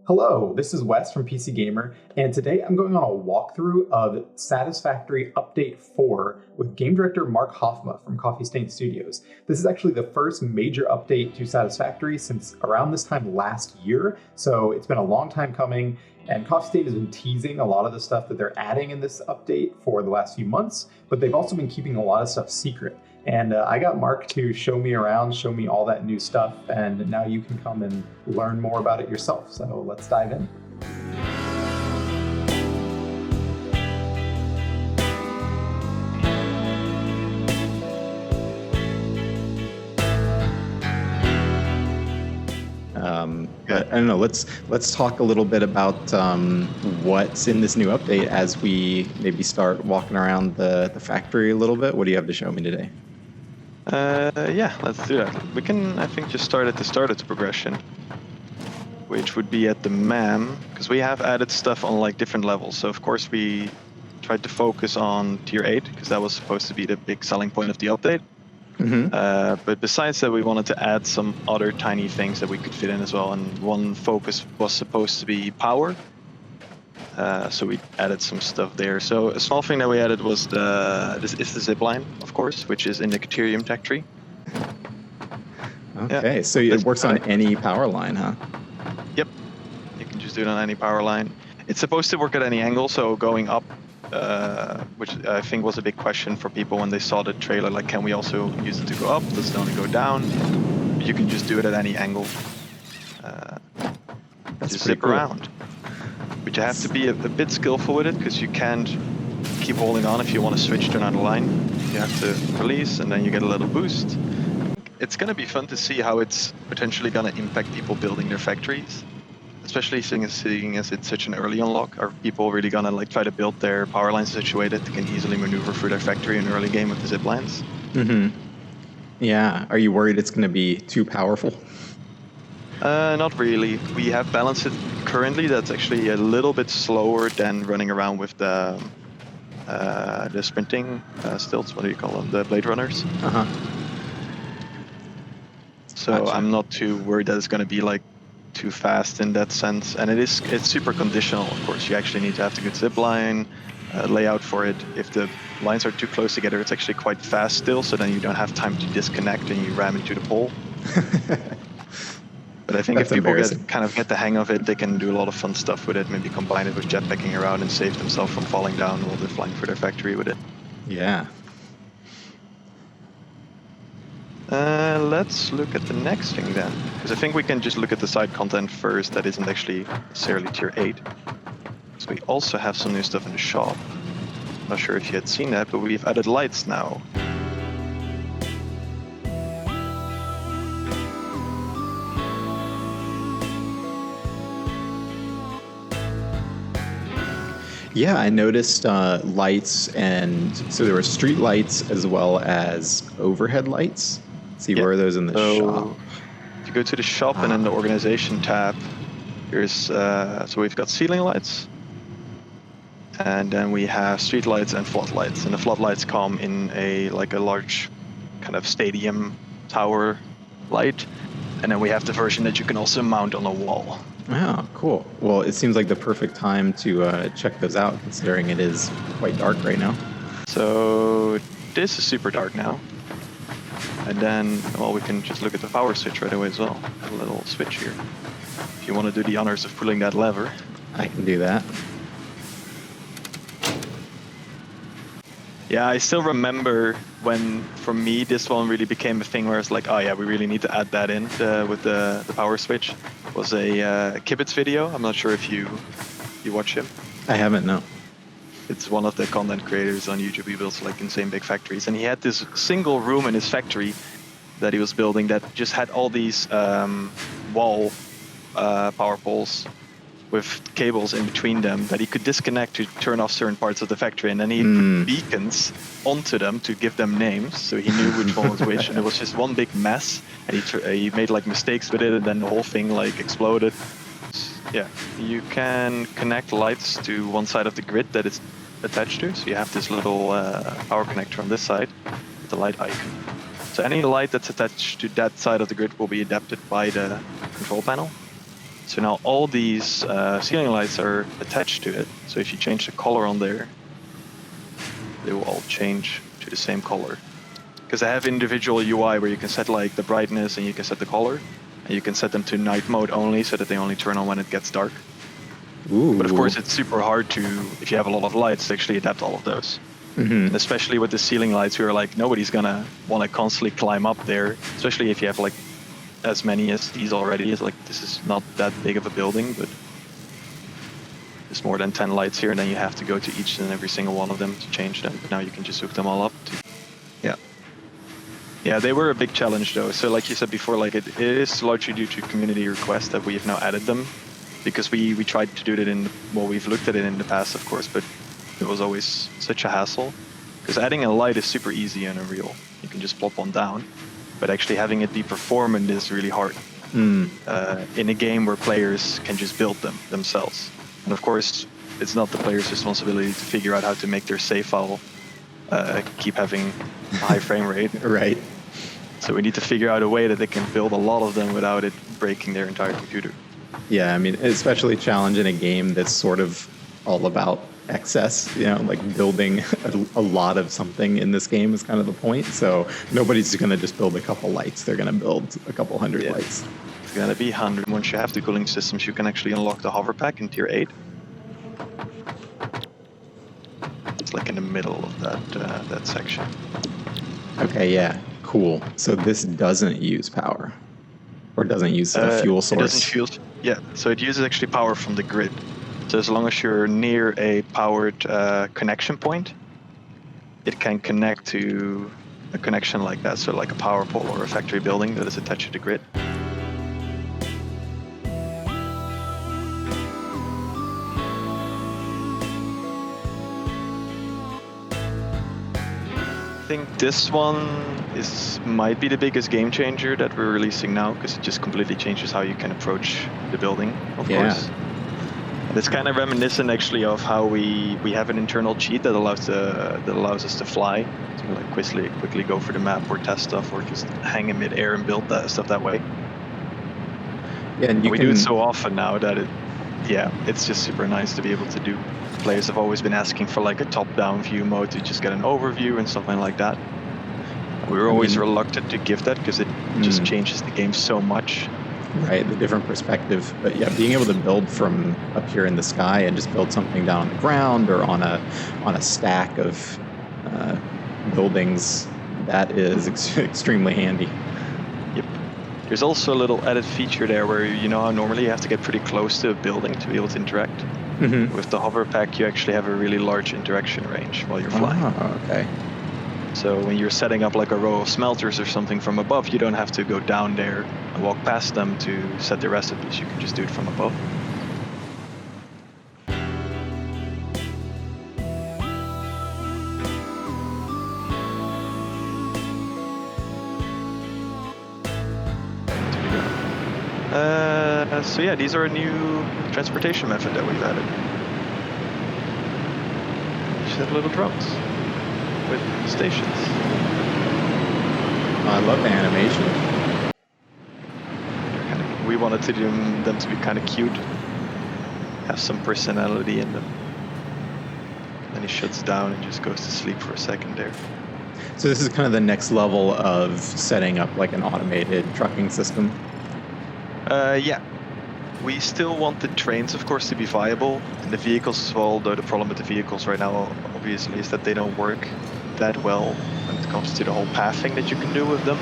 Hello, this is Wes from PC Gamer, and today I'm going on a walkthrough of Satisfactory Update 4 with game director Mark Hoffma from Coffee Stain Studios. This is actually the first major update to Satisfactory since around this time last year, so it's been a long time coming, and Coffee Stain has been teasing a lot of the stuff that they're adding in this update for the last few months, but they've also been keeping a lot of stuff secret. And I got Mark to show me around, show me all that new stuff, and now you can come and learn more about it yourself. So let's dive in. I don't know. Let's talk a little bit about what's in this new update as we maybe start walking around the factory a little bit. What do you have to show me today? Yeah, let's do that. We can, I think, just start at the start of the progression, which would be at the MAM, because we have added stuff on like different levels. So of course we tried to focus on tier 8, because that was supposed to be the big selling point of the update. But besides that, we wanted to add some other tiny things that we could fit in as well. And one focus was supposed to be power. So we added some stuff there. So a small thing that we added was the zipline, of course, which is in the Deuterium tech tree. Okay, yeah. so it works on any power line, huh? Yep, you can just do it on any power line. It's supposed to work at any angle, so going up, which I think was a big question for people when they saw the trailer, like can we also use it to go up? Does it only go down? But you can just do it at any angle. Just zip cool. around. But you have to be a bit skillful with it, because you can't keep holding on if you want to switch to another line. You have to release, and then you get a little boost. It's going to be fun to see how it's potentially going to impact people building their factories, especially seeing as it's such an early unlock. Are people really going to like try to build their power lines in such a way that they can easily maneuver through their factory in early game with the zip lines? Yeah. Are you worried it's going to be too powerful? Not really. We have balanced it currently. That's actually a little bit slower than running around with the sprinting stilts. What do you call them? The blade runners. So gotcha. I'm not too worried that it's going to be like too fast in that sense. And it's super conditional, of course. You actually need to have the good zip line layout for it. If the lines are too close together, it's actually quite fast still. So then you don't have time to disconnect and you ram into the pole. But I think if people get the hang of it, they can do a lot of fun stuff with it. Maybe combine it with jetpacking around and save themselves from falling down while they're flying for their factory with it. Yeah. Let's look at the next thing then, because I think we can just look at the side content first. That isn't actually necessarily tier 8. So we also have some new stuff in the shop. Not sure if you had seen that, but we've added lights now. Yeah, I noticed lights, and so there were street lights as well as overhead lights. See, where are those in the shop? If you go to the shop and in the organization tab, there's so we've got ceiling lights, and then we have street lights and floodlights. And the floodlights come in a large kind of stadium tower light, and then we have the version that you can also mount on a wall. Oh, cool. Well, it seems like the perfect time to check those out, considering it is quite dark right now. So this is super dark now. And then, well, we can just look at the power switch right away as well. A little switch here. If you want to do the honors of pulling that lever. I can do that. Yeah, I still remember when, for me, this one really became a thing where it's like, oh yeah, we really need to add that in with the power switch. It was a Kibitz video. I'm not sure if you watch him. I haven't, no. It's one of the content creators on YouTube. He builds like insane big factories. And he had this single room in his factory that he was building that just had all these wall power poles with cables in between them that he could disconnect to turn off certain parts of the factory, and then he put beacons onto them to give them names, so he knew which one was which, and it was just one big mess, and he made like mistakes with it, and then the whole thing like exploded. Yeah, you can connect lights to one side of the grid that it's attached to, so you have this little power connector on this side with the light icon. So any light that's attached to that side of the grid will be adapted by the control panel. So now all these ceiling lights are attached to it. So if you change the color on there, they will all change to the same color. Because I have individual UI where you can set like the brightness and you can set the color. And you can set them to night mode only so that they only turn on when it gets dark. Ooh. But of course it's super hard to, if you have a lot of lights, to actually adapt all of those. Mm-hmm. Especially with the ceiling lights, we are like, nobody's gonna want to constantly climb up there. Especially if you have like as many as these already. It's like, this is not that big of a building, but there's more than 10 lights here, and then you have to go to each and every single one of them to change them. But now you can just hook them all up. Yeah, they were a big challenge though. So like you said before, like it is largely due to community requests that we have now added them, because we tried to do it we've looked at it in the past, of course, but it was always such a hassle. Because adding a light is super easy in Unreal. You can just plop one down, but actually having it be performant is really hard. In a game where players can just build them themselves. And of course, it's not the player's responsibility to figure out how to make their save file keep having a high frame rate. Right. So we need to figure out a way that they can build a lot of them without it breaking their entire computer. Yeah, I mean, especially a challenge in a game that's sort of all about excess, like building a lot of something in this game is kind of the point. So nobody's going to just build a couple lights. They're going to build a couple hundred lights. It's going to be 100. Once you have the cooling systems, you can actually unlock the Hoverpack in tier 8. It's like in the middle of that section. Okay, yeah, cool. So this doesn't use power, or doesn't use a fuel source. It doesn't use. Yeah, so it uses actually power from the grid. So as long as you're near a powered connection point, it can connect to a connection like that. So like a power pole or a factory building that is attached to the grid. I think this one might be the biggest game changer that we're releasing now, because it just completely changes how you can approach the building, of course. And it's kind of reminiscent actually of how we have an internal cheat that allows us to fly, to like quickly go for the map or test stuff or just hang in midair and build that stuff that way. Yeah, and we do it so often now that it's just super nice to be able to do. Players have always been asking for like a top-down view mode to just get an overview and something like that. We were always reluctant to give that because it just changes the game so much. Right, the different perspective. But yeah, being able to build from up here in the sky and just build something down on the ground or on a stack of buildings, that is extremely handy. Yep. There's also a little added feature there where how normally you have to get pretty close to a building to be able to interact. Mm-hmm. With the Hoverpack, you actually have a really large interaction range while you're flying. Oh, okay. So when you're setting up like a row of smelters or something from above, you don't have to go down there and walk past them to set the recipes. You can just do it from above. So yeah, these are a new transportation method that we've added. Just have little drones with stations. I love the animation. We wanted to do them to be kind of cute, have some personality in them. Then he shuts down and just goes to sleep for a second there. So this is kind of the next level of setting up like an automated trucking system. Yeah. We still want the trains, of course, to be viable, and the vehicles as well, though the problem with the vehicles right now, obviously, is that they don't work that well when it comes to the whole pathing that you can do with them.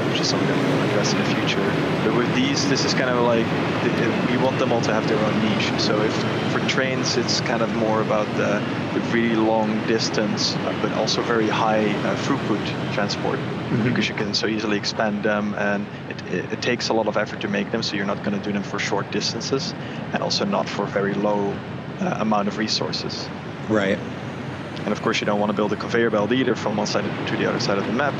Which is something that we will address in the future. But with these, this is kind of like, we want them all to have their own niche. So if for trains, it's kind of more about the really long distance, but also very high throughput transport, because you can so easily expand them, and it takes a lot of effort to make them, so you're not going to do them for short distances, and also not for very low amount of resources. Right. And of course, you don't want to build a conveyor belt either from one side to the other side of the map.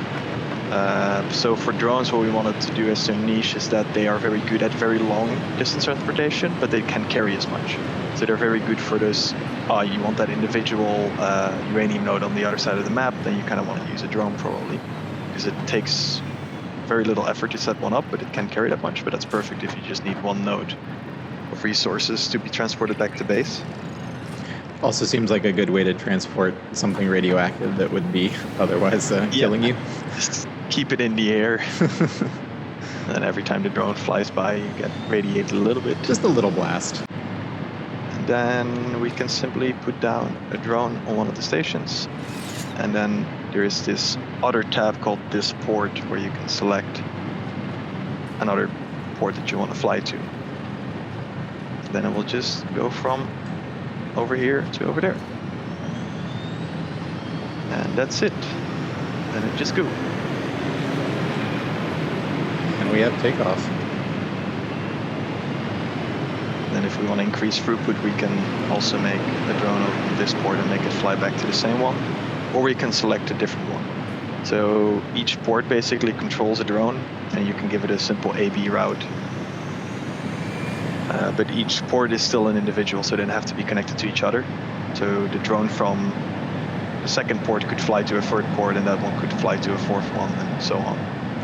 So for drones, what we wanted to do as a niche is that they are very good at very long distance transportation, but they can carry as much. So they're very good for those, you want that individual uranium node on the other side of the map, then you kind of want to use a drone probably, because it takes very little effort to set one up, but it can carry that much. But that's perfect if you just need one node of resources to be transported back to base. Also seems like a good way to transport something radioactive that would be otherwise killing you. Just keep it in the air. And then every time the drone flies by, you get radiated a little bit. Just a little blast. And then we can simply put down a drone on one of the stations. And then there is this other tab called this port where you can select another port that you want to fly to. Then it will just go from over here to over there. And that's it. Then it just go. And we have takeoff. Then if we want to increase throughput, we can also make a drone open this port and make it fly back to the same one. Or we can select a different one. So each port basically controls a drone, and you can give it a simple A/B route. But each port is still an individual, so they don't have to be connected to each other. So the drone from the second port could fly to a third port, and that one could fly to a fourth one, and so on.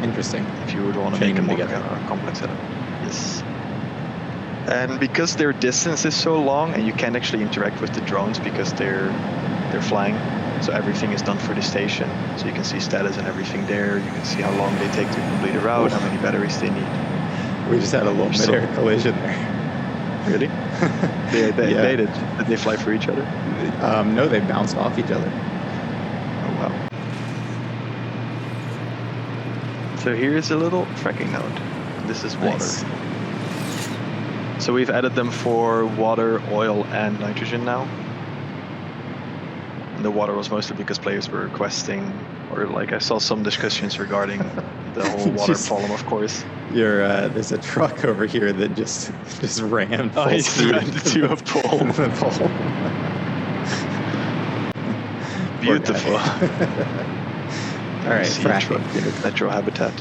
Interesting. If you would want to make a more complex setup. Yes. And because their distance is so long, and you can't actually interact with the drones because they're flying, so everything is done for the station. So you can see status and everything there. You can see how long they take to complete a route, how many batteries they need. We just had a little mid-air collision there. Really? They did. Did they fly for each other? No, they bounced off each other. Oh, wow. So here's a little fracking node. This is water. Nice. So we've added them for water, oil, and nitrogen now. And the water was mostly because players were requesting, or like I saw some discussions regarding the whole water problem, of course. There's a truck over here that just rammed full speed into a pole. Beautiful. All right, fracking. In its natural habitat.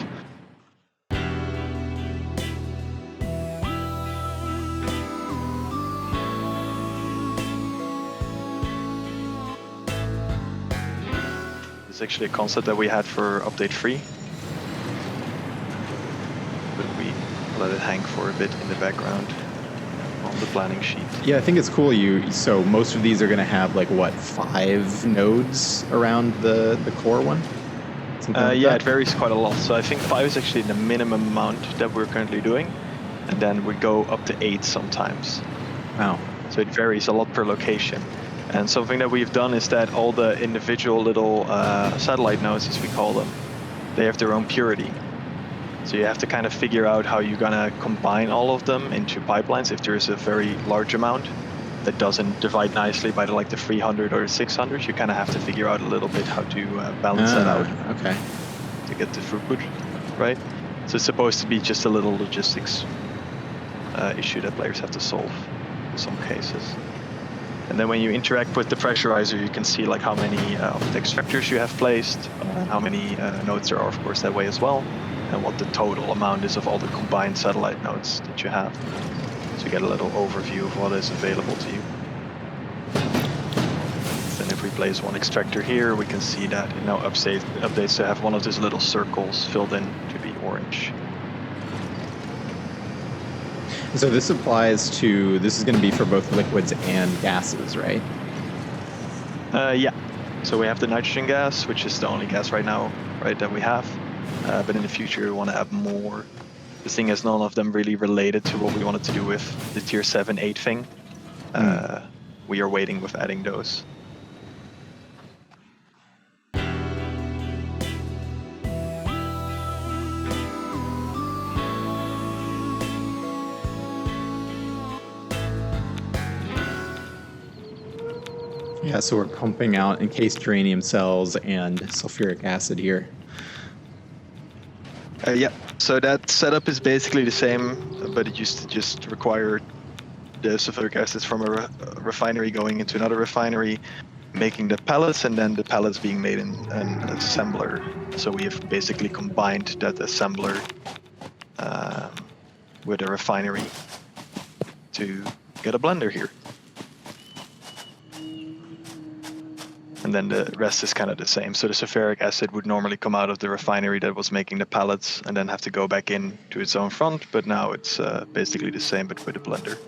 It's actually a concept that we had for update 3. But we let it hang for a bit in the background on the planning sheet. Yeah, I think it's cool. So most of these are going to have like what, 5 nodes around the core one? Yeah, it varies quite a lot. So I think 5 is actually the minimum amount that we're currently doing, and then we go up to 8 sometimes. Wow. So it varies a lot per location. And something that we've done is that all the individual little satellite nodes, as we call them, they have their own purity. So you have to kind of figure out how you're gonna combine all of them into pipelines if there is a very large amount that doesn't divide nicely by the 300 or 600. You kind of have to figure out a little bit how to balance that out. Okay. To get the throughput right. So it's supposed to be just a little logistics issue that players have to solve in some cases. And then when you interact with the pressurizer, you can see how many of the extractors you have placed, how many nodes there are, of course, that way as well, and what the total amount is of all the combined satellite nodes that you have. So you get a little overview of what is available to you. Then if we place one extractor here, we can see that it now updates to have one of these little circles filled in to be orange. So this applies to, this is going to be for both liquids and gases, right? Yeah. So we have the nitrogen gas, which is the only gas right now, right, that we have. But in the future, we want to add more. The thing is, none of them really related to what we wanted to do with the tier 7, 8 thing. We are waiting with adding those. Yeah, so we're pumping out encased uranium cells and sulfuric acid here. Yeah, so that setup is basically the same, but it used to just require the sulfuric acids from a refinery going into another refinery, making the pellets, and then the pellets being made in an assembler. So we have basically combined that assembler with a refinery to get a blender here. And and then the rest is kind of the same. So the sulfuric acid would normally come out of the refinery that was making the pellets and then have to go back in to its own front, but now it's basically the same, but with a blender.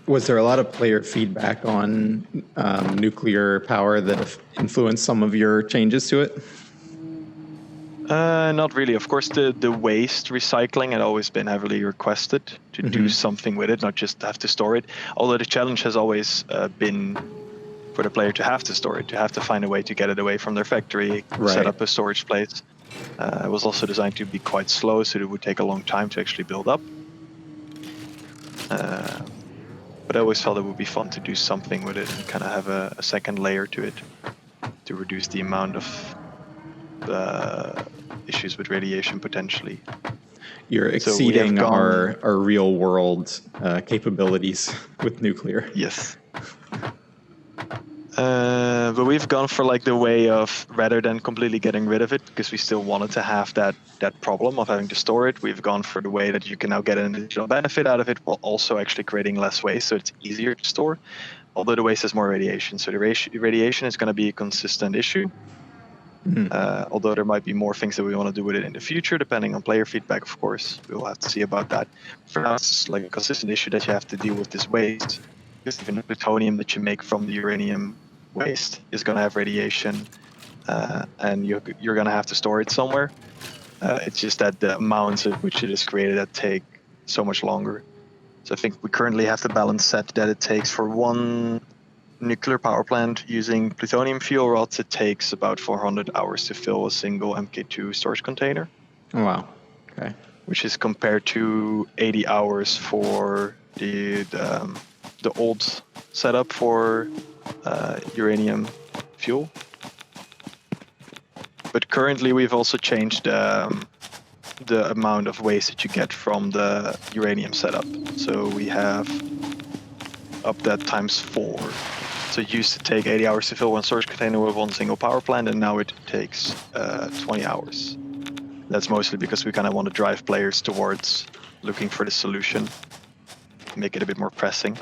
Was there a lot of player feedback on nuclear power that have influenced some of your changes to it? Not really. Of course, the waste recycling had always been heavily requested to do something with it, not just have to store it. Although the challenge has always been for the player to have to store it, to have to find a way to get it away from their factory, set up a storage place. It was also designed to be quite slow, so it would take a long time to actually build up. But I always felt it would be fun to do something with it and kind of have a second layer to it to reduce the amount of issues with radiation potentially. You're exceeding our real world capabilities with nuclear. Yes. But we've gone for like the way of, rather than completely getting rid of it, because we still wanted to have that problem of having to store it, we've gone for the way that you can now get an additional benefit out of it while also actually creating less waste, so it's easier to store, although the waste has more radiation. So the radiation is going to be a consistent issue. Although there might be more things that we want to do with it in the future, depending on player feedback, of course. We'll have to see about that. For now, it's like a consistent issue that you have to deal with this waste. Because even the plutonium that you make from the uranium waste is going to have radiation, and you're going to have to store it somewhere. It's just that the amounts at which it is created that take so much longer. So I think we currently have the balance set that it takes for one nuclear power plant using plutonium fuel rods, it takes about 400 hours to fill a single Mk2 storage container. Oh, wow. Okay. Which is compared to 80 hours for the old setup for uranium fuel. But currently we've also changed the amount of waste that you get from the uranium setup. So we have up that times 4. So it used to take 80 hours to fill one storage container with one single power plant, and now it takes 20 hours. That's mostly because we kind of want to drive players towards looking for the solution, make it a bit more pressing.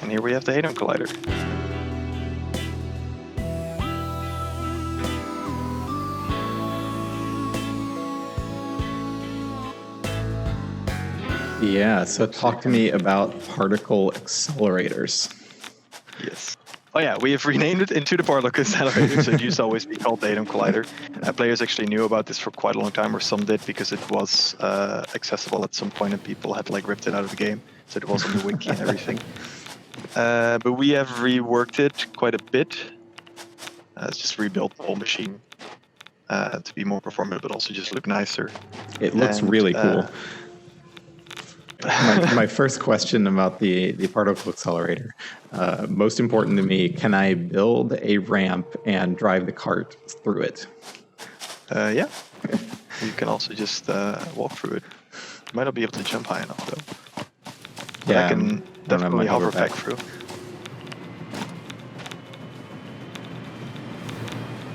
And here we have the Hadron Collider. Yeah, so talk to me about particle accelerators. Yes. Oh yeah, we have renamed it into the particle accelerator, so it used to always be called the Hadron Collider. Players actually knew about this for quite a long time, or some did, because it was accessible at some point and people had like ripped it out of the game, so it was on the wiki and everything. But we have reworked it quite a bit. It's just rebuilt the whole machine to be more performant, but also just look nicer. It looks really cool. My first question about the particle accelerator, most important to me, can I build a ramp and drive the cart through it? Yeah. You can also just walk through it. You might not be able to jump high enough, though. But Yeah, I can definitely hoverpack through.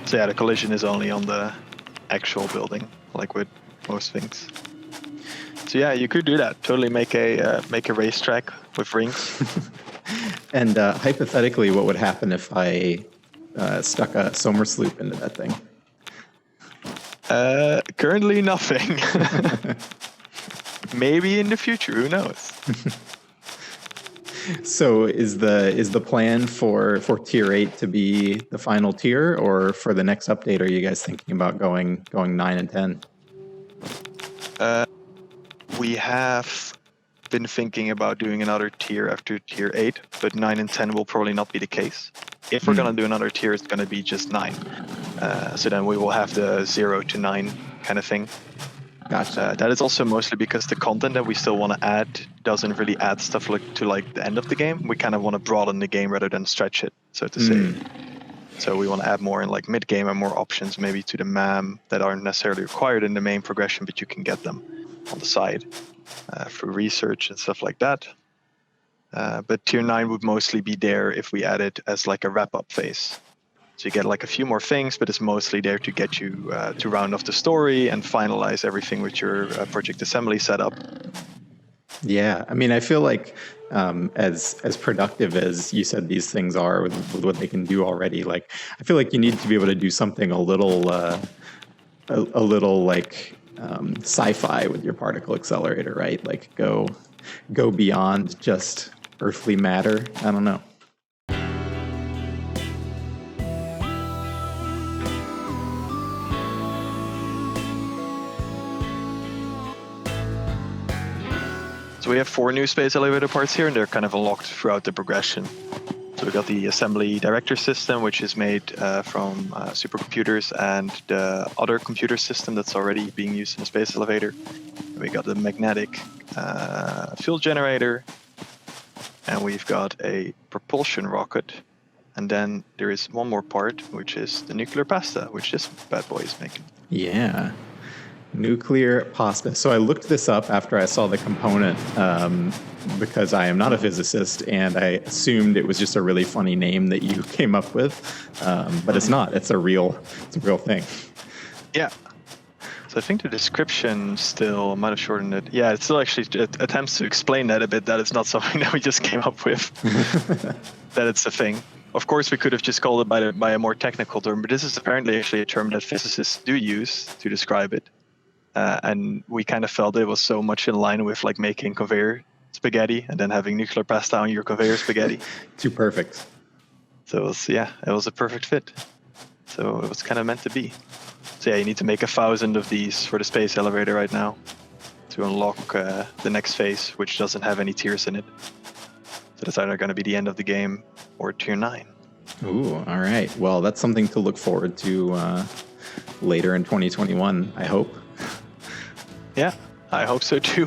So yeah, the collision is only on the actual building, like with most things. So yeah, you could do that. Totally make a racetrack with rings. And hypothetically, what would happen if I stuck a Somersloop into that thing? Currently nothing. Maybe in the future, who knows? So is the plan for tier 8 to be the final tier, or for the next update, are you guys thinking about going 9 and 10? We have been thinking about doing another tier after tier 8, but 9 and 10 will probably not be the case. If we're going to do another tier, it's going to be just 9. So then we will have the 0 to 9 kind of thing. Gotcha. That is also mostly because the content that we still want to add doesn't really add stuff to the end of the game. We kind of want to broaden the game rather than stretch it, so to say. So we want to add more in like mid-game and more options maybe to the MAM that aren't necessarily required in the main progression, but you can get them on the side through research and stuff like that. But tier 9 would mostly be there if we add it as like a wrap-up phase. So you get like a few more things, but it's mostly there to get you to round off the story and finalize everything with your project assembly setup. Yeah, I mean, I feel like as productive as you said these things are with what they can do already, like I feel like you need to be able to do something a little like sci-fi with your particle accelerator, right? Like go beyond just earthly matter. I don't know. So we have 4 new space elevator parts here, and they're kind of unlocked throughout the progression. So we got the assembly director system, which is made from supercomputers and the other computer system that's already being used in a space elevator. And we got the magnetic fuel generator, and we've got a propulsion rocket. And then there is one more part, which is the nuclear pasta, which this bad boy is making. Yeah. Nuclear pasta. So I looked this up after I saw the component because I am not a physicist, and I assumed it was just a really funny name that you came up with, but it's not. It's a real thing. Yeah. So I think the description still might have shortened it. Yeah, it still actually attempts to explain that a bit, that it's not something that we just came up with, that it's a thing. Of course, we could have just called it by a more technical term, but this is apparently actually a term that physicists do use to describe it. And we kind of felt it was so much in line with like making conveyor spaghetti and then having nuclear pasta on your conveyor spaghetti. Too perfect. So it was a perfect fit. So it was kind of meant to be. So yeah, you need to make 1,000 of these for the space elevator right now to unlock the next phase, which doesn't have any tiers in it. So that's either going to be the end of the game or tier 9. Ooh, all right. Well, that's something to look forward to later in 2021, I hope. Yeah, I hope so too.